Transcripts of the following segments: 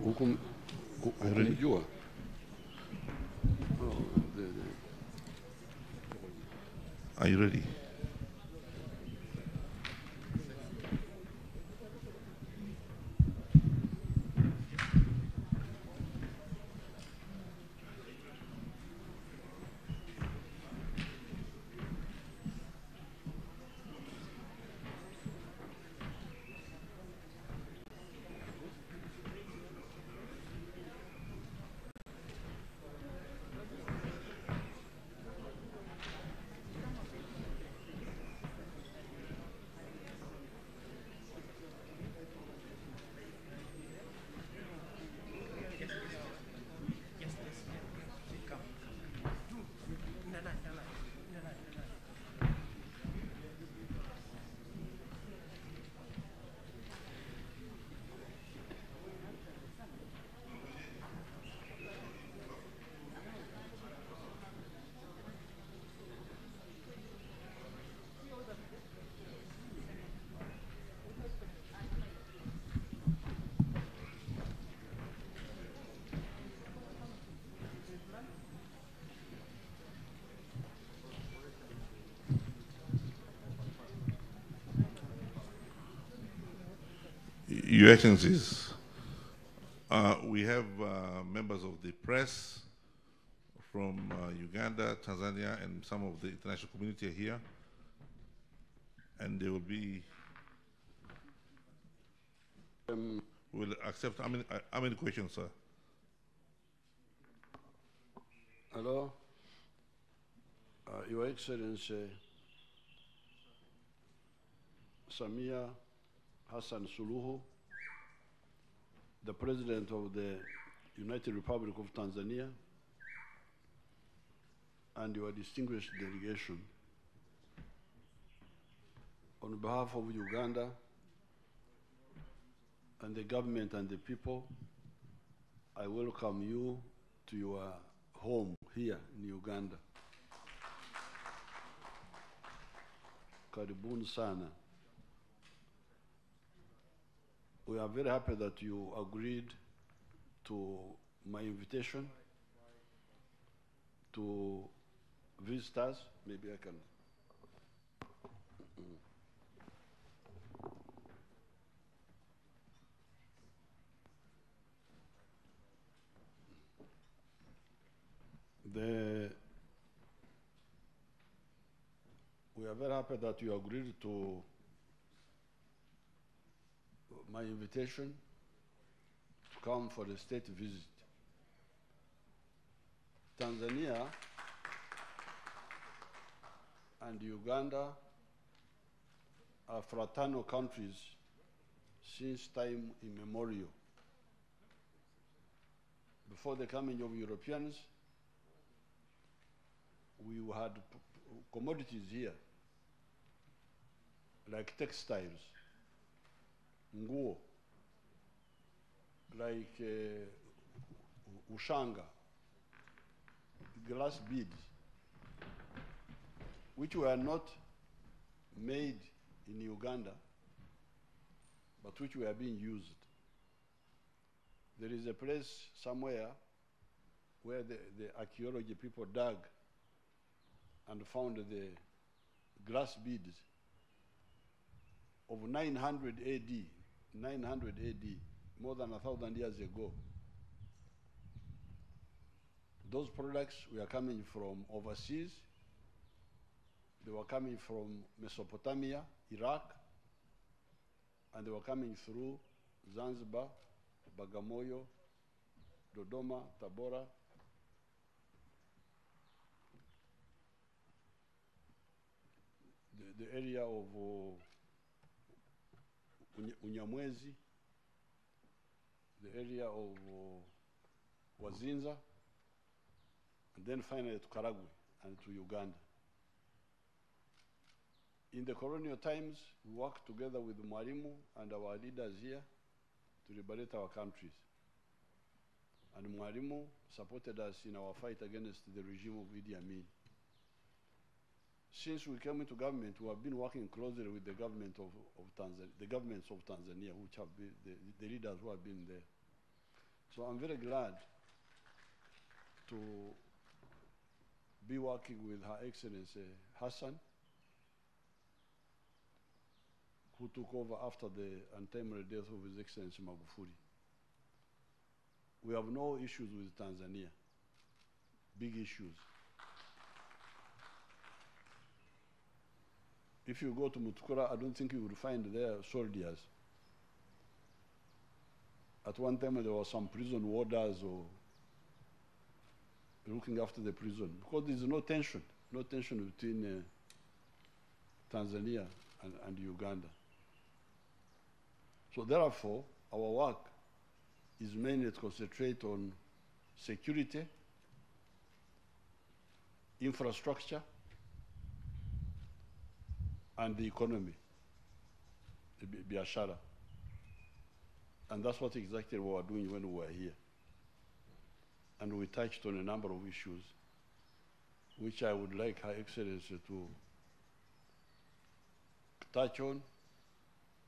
Hukumjua? Are you ready? Your Excellencies, we have members of the press from Uganda, Tanzania, and some of the international community here, and they will be. Will accept how many questions, sir? Hello, Your Excellency Samia Hassan Suluhu, the President of the United Republic of Tanzania, and your distinguished delegation. On behalf of Uganda and the government and the people, I welcome you to your home here in Uganda. Karibuni sana. We are very happy that you agreed to my invitation to visit us. Maybe I can. We are very happy that you agreed to my invitation to come for a state visit. Tanzania and Uganda are fraternal countries since time immemorial. Before the coming of Europeans, we had commodities here, like textiles, nguo, like ushanga, glass beads, which were not made in Uganda, but which were being used. There is a place somewhere where the archaeology people dug and found the glass beads of 900 AD, 900 AD, more than 1,000 years ago. Those products were coming from overseas. They were coming from Mesopotamia, Iraq, and they were coming through Zanzibar, Bagamoyo, Dodoma, Tabora. The area of Unyamwezi, the area of Wazinza, and then finally to Karagwe and to Uganda. In the colonial times, we worked together with Mwalimu and our leaders here to liberate our countries. And Mwalimu supported us in our fight against the regime of Idi Amin. Since we came into government, we have been working closely with the government of Tanzania, the governments of Tanzania, which have been the leaders who have been there. So I'm very glad to be working with Her Excellency Hassan, who took over after the untimely death of His Excellency Magufuli. We have no issues with Tanzania, big issues. If you go to Mutukura, I don't think you would find there soldiers. At one time, there were some prison warders or looking after the prison, because there's no tension between Tanzania and Uganda. So therefore, our work is mainly to concentrate on security, infrastructure, and the economy, the biashara. And that's what exactly we were doing when we were here. And we touched on a number of issues, which I would like Her Excellency to touch on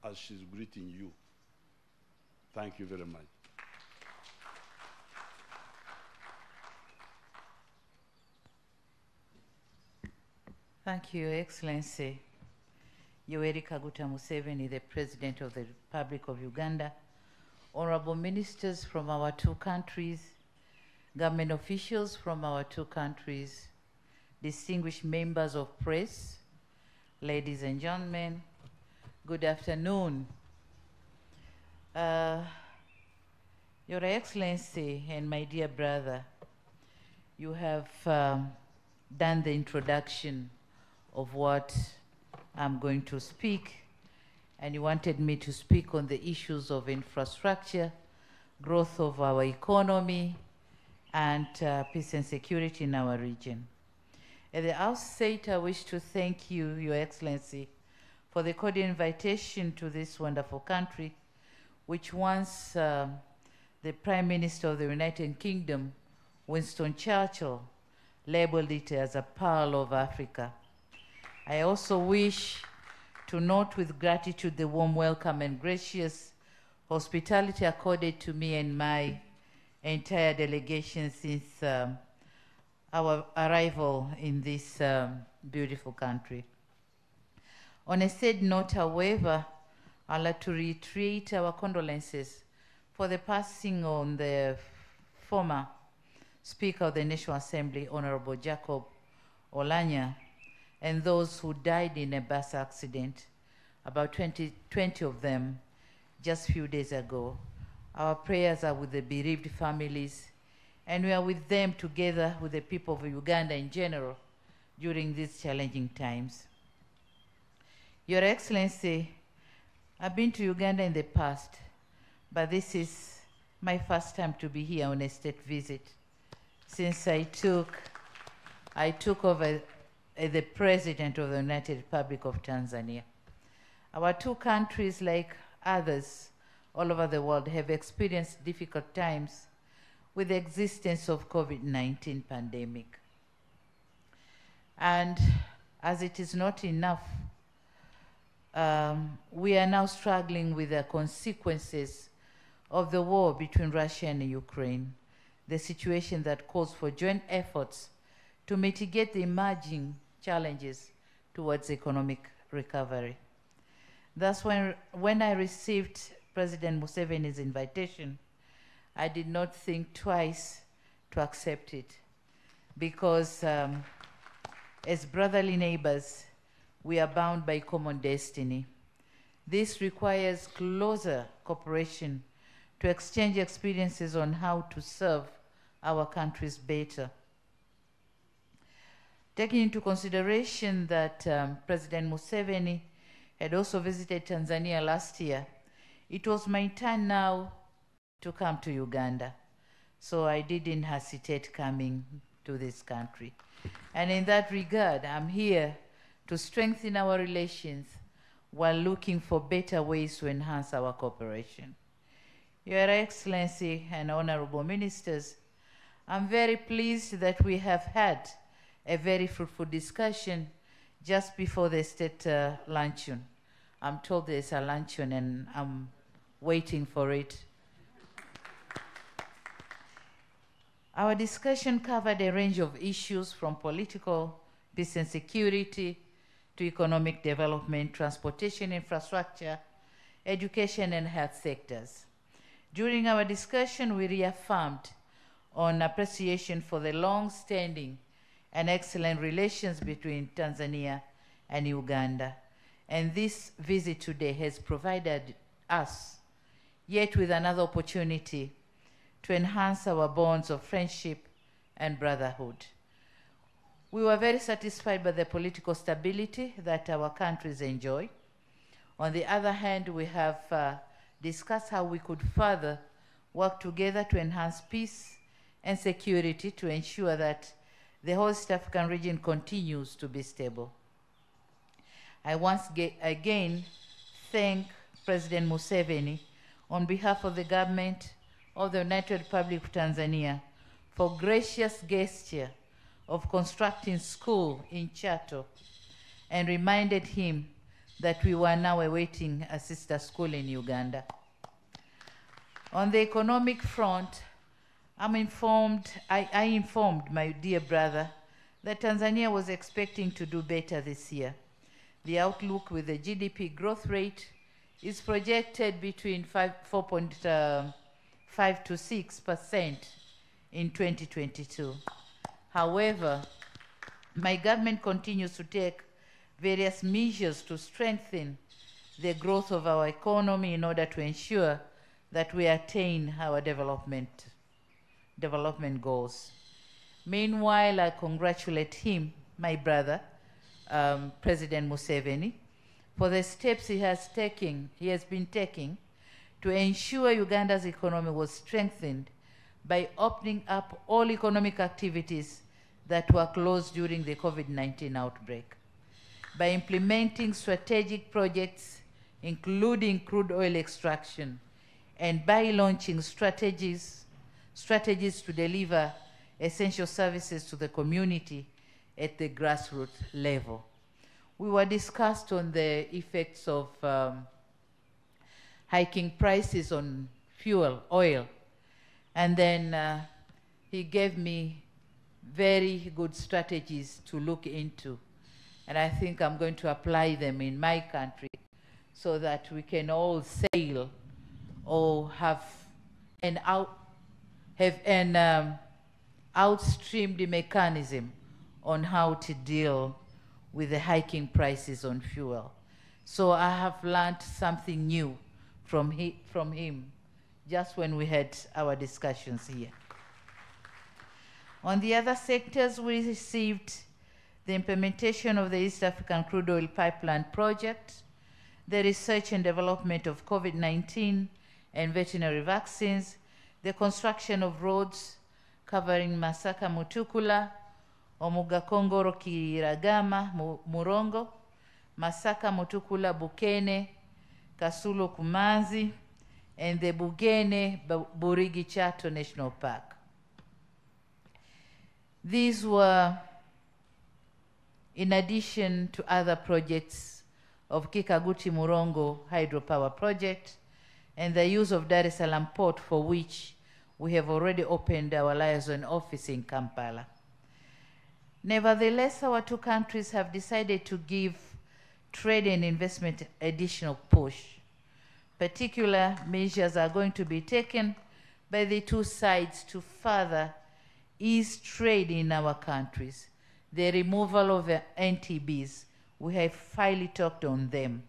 as she's greeting you. Thank you very much. Thank you, Your Excellency. Yoweri Kaguta Museveni, the President of the Republic of Uganda, honorable ministers from our two countries, government officials from our two countries, distinguished members of press, ladies and gentlemen, good afternoon. Your Excellency and my dear brother, you have done the introduction of what I'm going to speak, and you wanted me to speak on the issues of infrastructure, growth of our economy, and peace and security in our region. At the outset, I wish to thank you, Your Excellency, for the cordial invitation to this wonderful country, which once the Prime Minister of the United Kingdom, Winston Churchill, labeled it as a pearl of Africa. I also wish to note with gratitude the warm welcome and gracious hospitality accorded to me and my entire delegation since our arrival in this beautiful country. On a sad note, however, I'd like to reiterate our condolences for the passing on the former Speaker of the National Assembly, Honorable Jacob Olanya, and those who died in a bus accident, about 20 of them, just a few days ago. Our prayers are with the bereaved families, and we are with them together with the people of Uganda in general during these challenging times. Your Excellency, I've been to Uganda in the past, but this is my first time to be here on a state visit since I took over as the President of the United Republic of Tanzania. Our two countries, like others all over the world, have experienced difficult times with the existence of COVID-19 pandemic. And as it is not enough, we are now struggling with the consequences of the war between Russia and Ukraine, the situation that calls for joint efforts to mitigate the emerging challenges towards economic recovery. Thus, when I received President Museveni's invitation, I did not think twice to accept it, because as brotherly neighbors, we are bound by common destiny. This requires closer cooperation to exchange experiences on how to serve our countries better. Taking into consideration that President Museveni had also visited Tanzania last year, it was my turn now to come to Uganda. So I didn't hesitate coming to this country. And in that regard, I'm here to strengthen our relations while looking for better ways to enhance our cooperation. Your Excellency and honorable ministers, I'm very pleased that we have had a very fruitful discussion just before the state luncheon. I'm told there's a luncheon and I'm waiting for it. Our discussion covered a range of issues from political, peace and security, to economic development, transportation infrastructure, education and health sectors. During our discussion, we reaffirmed on appreciation for the long-standing and excellent relations between Tanzania and Uganda. And this visit today has provided us yet with another opportunity to enhance our bonds of friendship and brotherhood. We were very satisfied by the political stability that our countries enjoy. On the other hand, we have discussed how we could further work together to enhance peace and security to ensure that the whole East African region continues to be stable. I once again thank President Museveni on behalf of the government of the United Republic of Tanzania for gracious gesture of constructing school in Chato, and reminded him that we were now awaiting a sister school in Uganda. On the economic front, I informed my dear brother that Tanzania was expecting to do better this year. The outlook with the GDP growth rate is projected between 4.5 to 6% in 2022. However, my government continues to take various measures to strengthen the growth of our economy in order to ensure that we attain our development goals. Meanwhile, I congratulate him, my brother, President Museveni, for the steps he has been taking to ensure Uganda's economy was strengthened by opening up all economic activities that were closed during the COVID-19 outbreak, by implementing strategic projects, including crude oil extraction, and by launching strategies to deliver essential services to the community at the grassroots level. We were discussed on the effects of hiking prices on fuel, oil, and then he gave me very good strategies to look into, and I think I'm going to apply them in my country so that we can all sail or have an outstreamed mechanism on how to deal with the hiking prices on fuel. So I have learned something new from him just when we had our discussions here. On the other sectors, we received the implementation of the East African Crude Oil Pipeline Project, the research and development of COVID-19 and veterinary vaccines, the construction of roads covering Masaka Mutukula, Omuga Kongoro Kiragama Murongo, Masaka Mutukula Bukene, Kasulo Kumanzi, and the Bugene Burigi Chato National Park. These were in addition to other projects of Kikaguti Murongo hydropower project and the use of Dar es Salaam port, for which we have already opened our liaison office in Kampala. Nevertheless, our two countries have decided to give trade and investment additional push. Particular measures are going to be taken by the two sides to further ease trade in our countries. The removal of the NTBs, we have highly talked on them.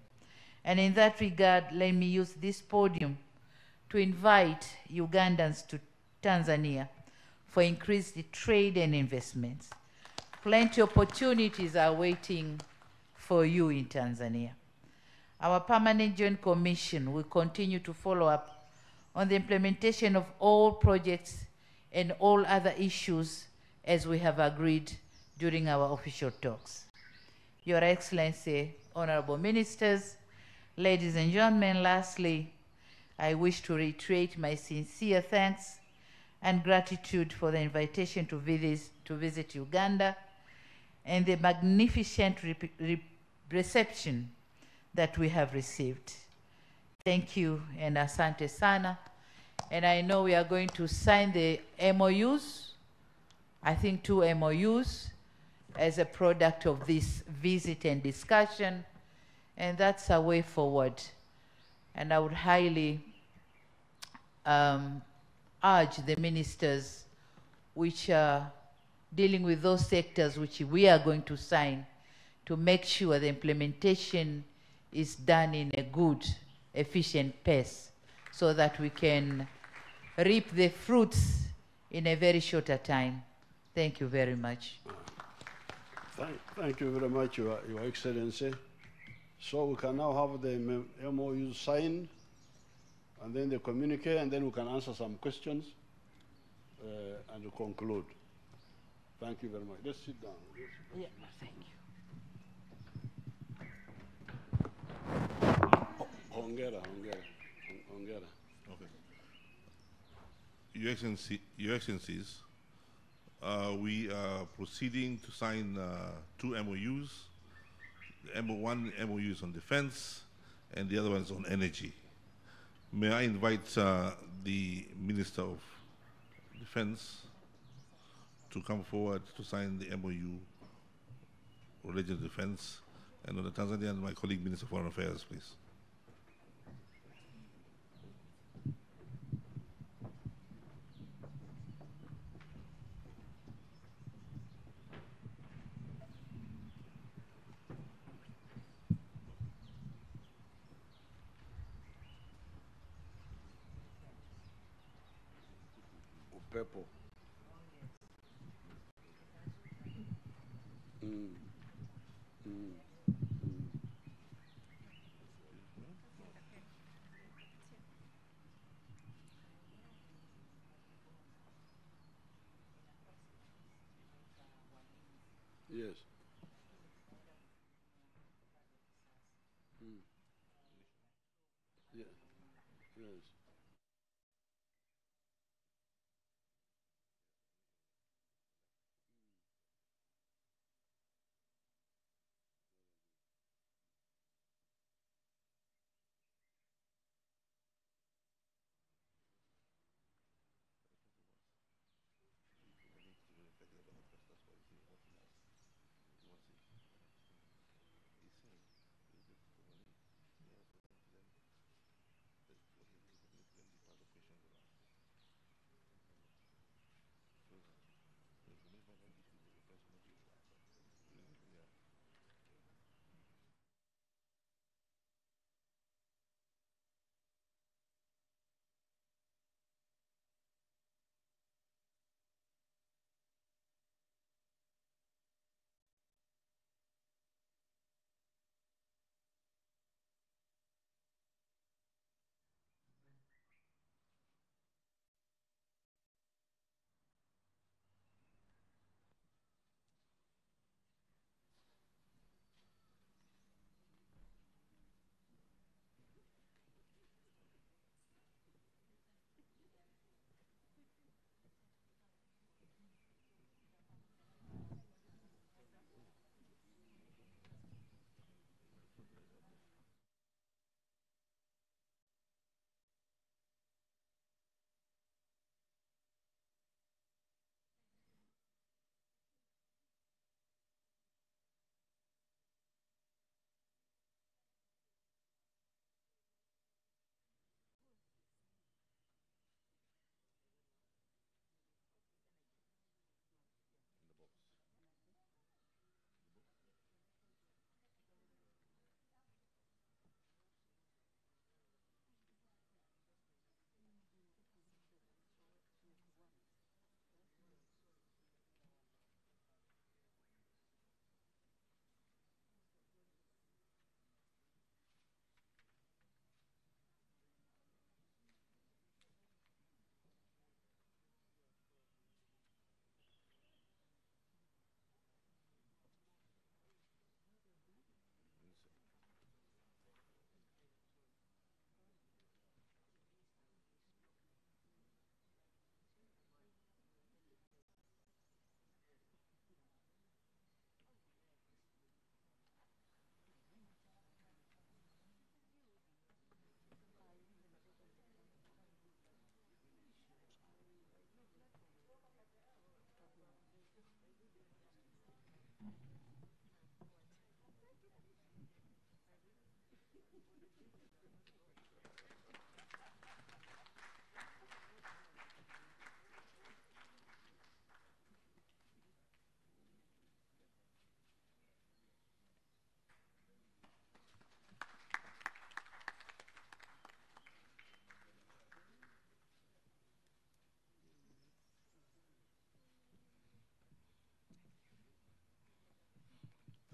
And in that regard, let me use this podium to invite Ugandans to Tanzania for increased trade and investments. Plenty of opportunities are waiting for you in Tanzania. Our Permanent Joint Commission will continue to follow up on the implementation of all projects and all other issues as we have agreed during our official talks. Your Excellency, Honorable Ministers, ladies and gentlemen, lastly, I wish to reiterate my sincere thanks and gratitude for the invitation to visit Uganda and the magnificent reception that we have received. Thank you and asante sana. And I know we are going to sign the MOUs I think, 2 MOUs as a product of this visit and discussion, and that's a way forward. And I would highly urge the ministers which are dealing with those sectors which we are going to sign to make sure the implementation is done in a good, efficient pace so that we can reap the fruits in a very shorter time. Thank you very much. Thank you very much, Your Excellency. So we can now have the MOU signed, and then the communique, and then we can answer some questions and conclude. Thank you very much. Let's sit down. Yeah, thank you. Hongera. Okay. Your Excellencies, we are proceeding to sign 2 MOUs. One MOU is on defense, and the other one is on energy. May I invite the Minister of Defense to come forward to sign the MOU related to defense, and on the Tanzanian, my colleague Minister of Foreign Affairs, please. Purple. Yes. Yeah. Yes.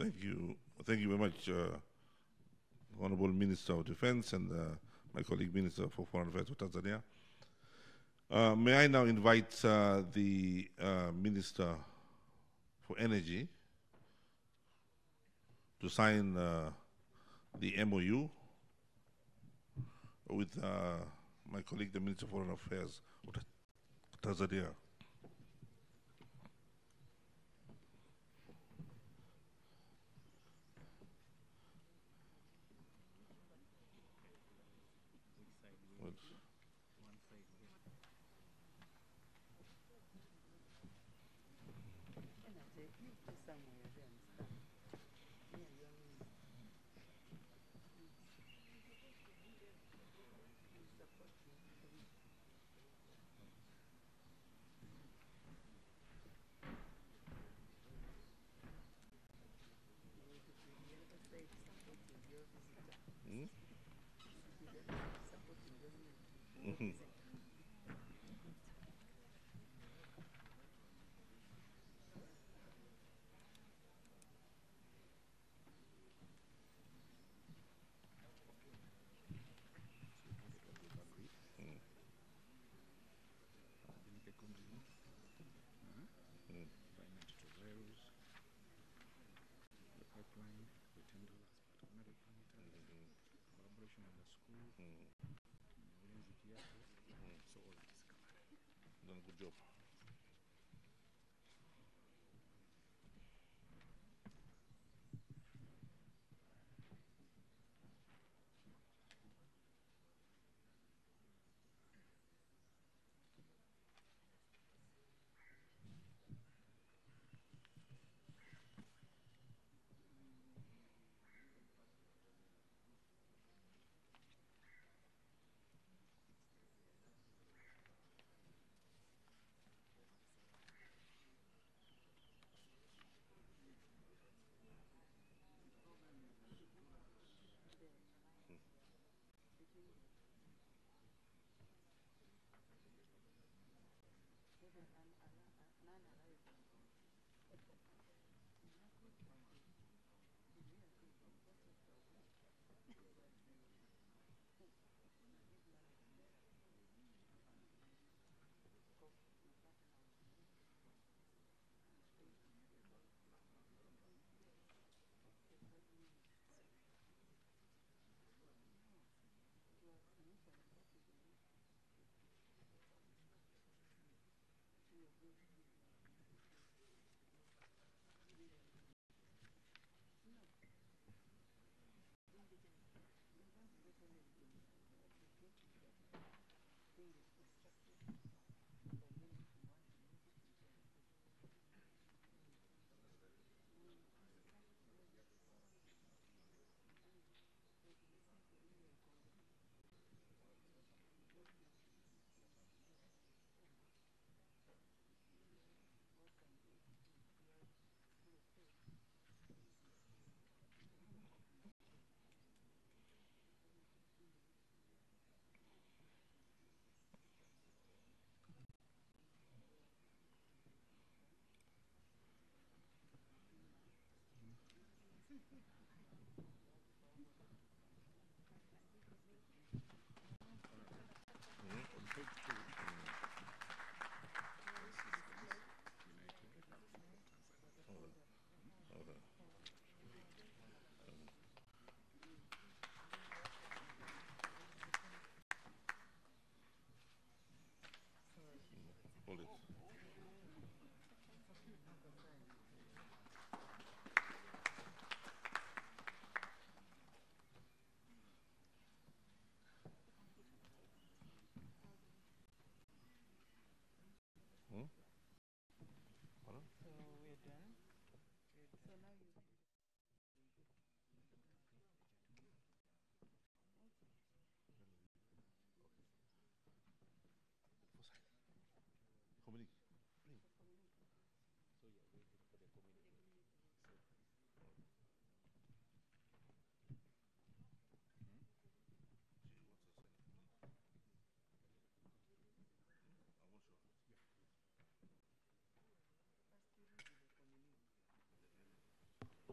Thank you. Thank you very much, Honorable Minister of Defense and my colleague Minister for Foreign Affairs of Tanzania. May I now invite the Minister for Energy to sign the MOU with my colleague, the Minister of Foreign Affairs of Tanzania. Done a good job.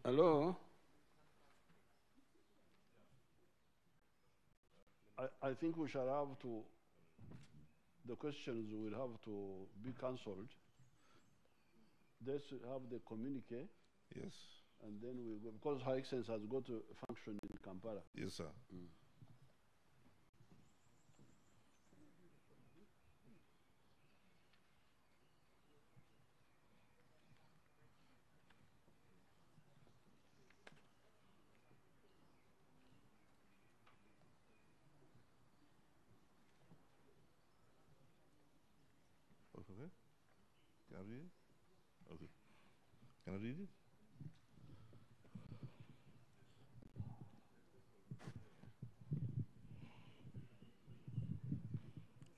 Hello? I think we shall have to, the questions will have to be cancelled. Let's have the communique, Yes. and then we'll go, because Her Excellency has got a function in Kampala. Yes, sir. Okay. Can I read it? Okay. Can I read it?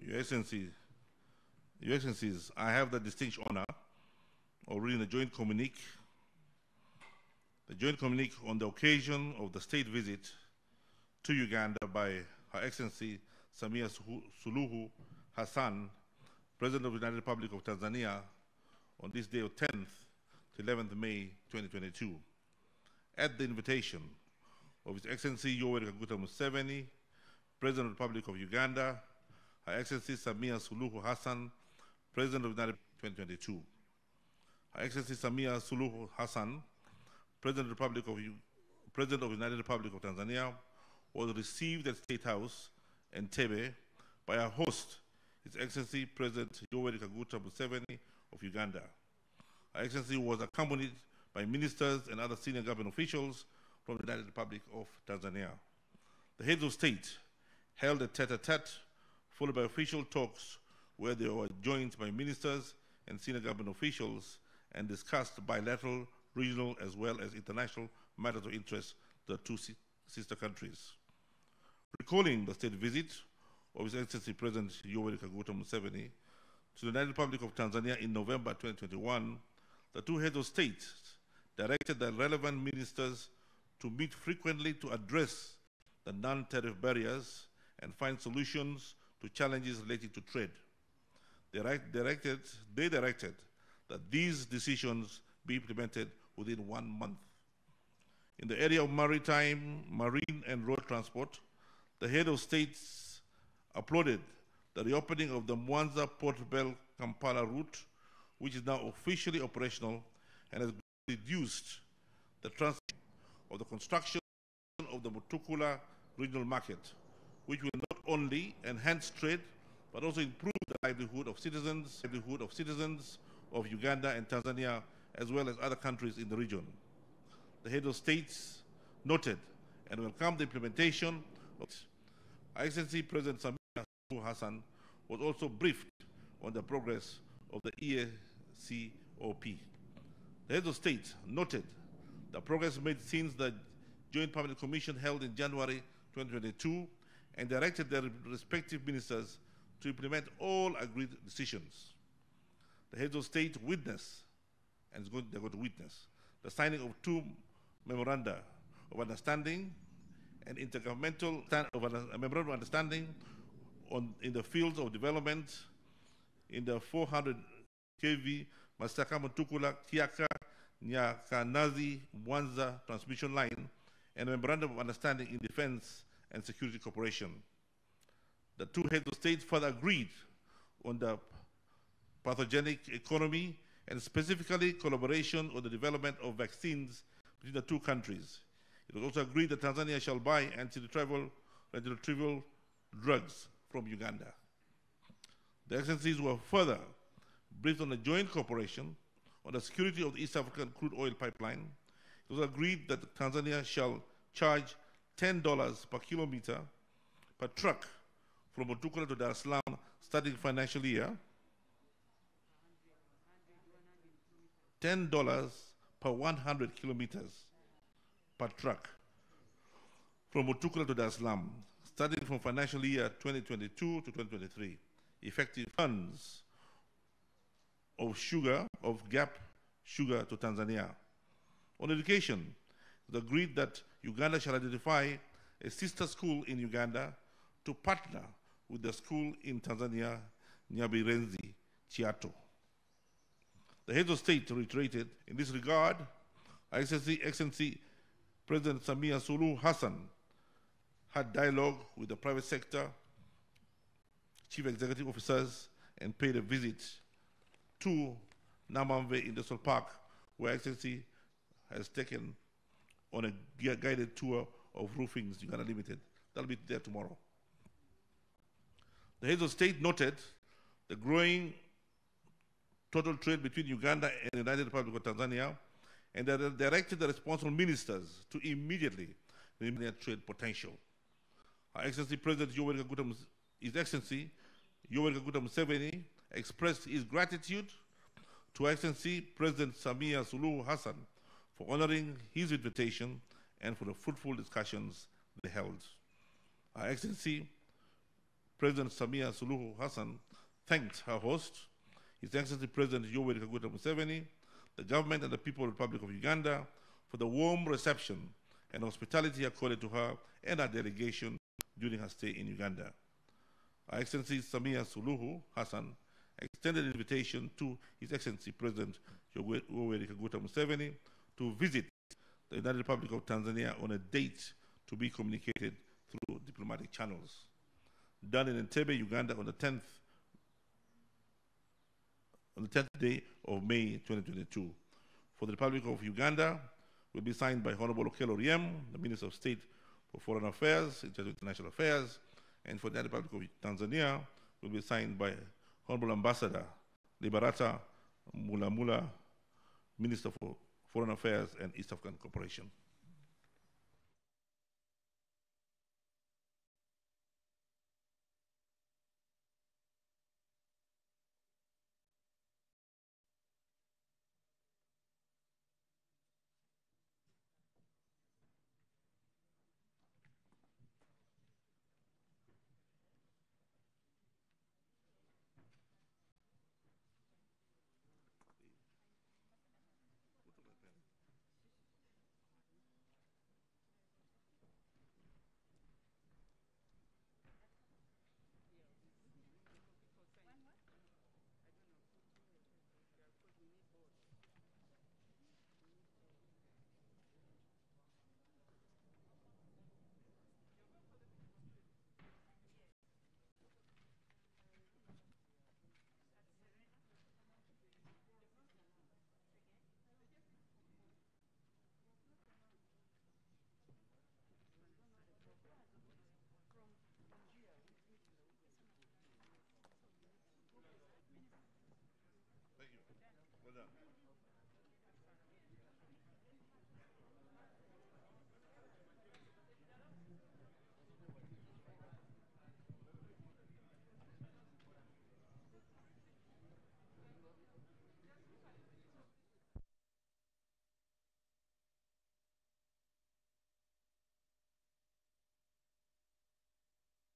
Your Excellency, Your Excellencies, I have the distinct honor of reading the joint communique. The joint communique on the occasion of the state visit to Uganda by Her Excellency Samia Suluhu Hassan, President of the United Republic of Tanzania, on this day of 10th to 11th May 2022, at the invitation of His Excellency Yoweri Kaguta Museveni, President of the Republic of Uganda, Her Excellency Samia Suluhu Hassan, President of the United 2022. Her Excellency Samia Suluhu Hassan, President of the United Republic of Tanzania, was received at State House, Entebbe, by our host, His Excellency President Yoweri Kaguta Museveni of Uganda. Her Excellency was accompanied by ministers and other senior government officials from the United Republic of Tanzania. The heads of state held a tete-a-tete, followed by official talks where they were joined by ministers and senior government officials and discussed bilateral, regional, as well as international matters of interest to the two sister countries. Recalling the state visit of His Excellency President Yoweri Kaguta Museveni to the United Republic of Tanzania in November 2021, the two heads of state directed the relevant ministers to meet frequently to address the non-tariff barriers and find solutions to challenges related to trade. They directed that these decisions be implemented within 1 month. In the area of maritime, marine, and road transport, the head of states applauded the reopening of the Mwanza Port Bell Kampala route, which is now officially operational and has reduced the transit of the construction of the Mutukula regional market, which will not only enhance trade but also improve the livelihood of citizens of Uganda and Tanzania, as well as other countries in the region. The head of states noted and welcomed the implementation of Her Excellency President Samia Suluhu Hassan was also briefed on the progress of the EACOP. The head of state noted the progress made since the Joint Permanent Commission held in January 2022 and directed their respective ministers to implement all agreed decisions. The heads of state witnessed, and they're going to witness, the signing of 2 memoranda of understanding and intergovernmental memorandum of understanding in the fields of development in the 400 kV Masaka Mutukula Kiaka Nyakanazi Mwanza transmission line and a memorandum of understanding in defense and security cooperation. The two heads of state further agreed on the pathogenic economy and specifically collaboration on the development of vaccines between the two countries. It was also agreed that Tanzania shall buy antiretroviral drugs from Uganda. The Excellencies were further briefed on a joint cooperation on the security of the East African crude oil pipeline. It was agreed that Tanzania shall charge $10 per kilometer per truck from Mutukula to Dar es Salaam starting financial year, $10 per 100 kilometers per truck from Mutukula to Dar es Salaam starting from financial year 2022 to 2023. Effective funds of gap sugar to Tanzania. On education, it was agreed that Uganda shall identify a sister school in Uganda to partner with the school in Tanzania, Nyabirenzi, Chiato. The heads of state reiterated in this regard Excellency President Samia Suluhu Hassan had dialogue with the private sector, chief executive officers, and paid a visit to Namamve Industrial Park, where Excellency has taken on a guided tour of Roofings Uganda Limited. That'll be there tomorrow. The heads of state noted the growing total trade between Uganda and the United Republic of Tanzania, and they directed the responsible ministers to immediately eliminate trade potential. Her Excellency President His Excellency Yoweri Kaguta Museveni expressed his gratitude to Excellency President Samia Suluhu Hassan for honoring his invitation and for the fruitful discussions they held. Her Excellency President Samia Suluhu Hassan thanked her host, His Excellency President Yoweri Kaguta Museveni, the government and the people of the Republic of Uganda for the warm reception and hospitality accorded to her and her delegation during her stay in Uganda. Her Excellency Samia Suluhu Hassan extended an invitation to His Excellency President Yoweri Kaguta Museveni to visit the United Republic of Tanzania on a date to be communicated through diplomatic channels. Done in Entebbe, Uganda on the 10th day of May 2022. For the Republic of Uganda, will be signed by Honorable Okello Oryem, the Minister of State for Foreign Affairs, in charge of International Affairs, and for the Republic of Tanzania, will be signed by Honorable Ambassador Liberata Mulamula, Minister for Foreign Affairs and East African Cooperation.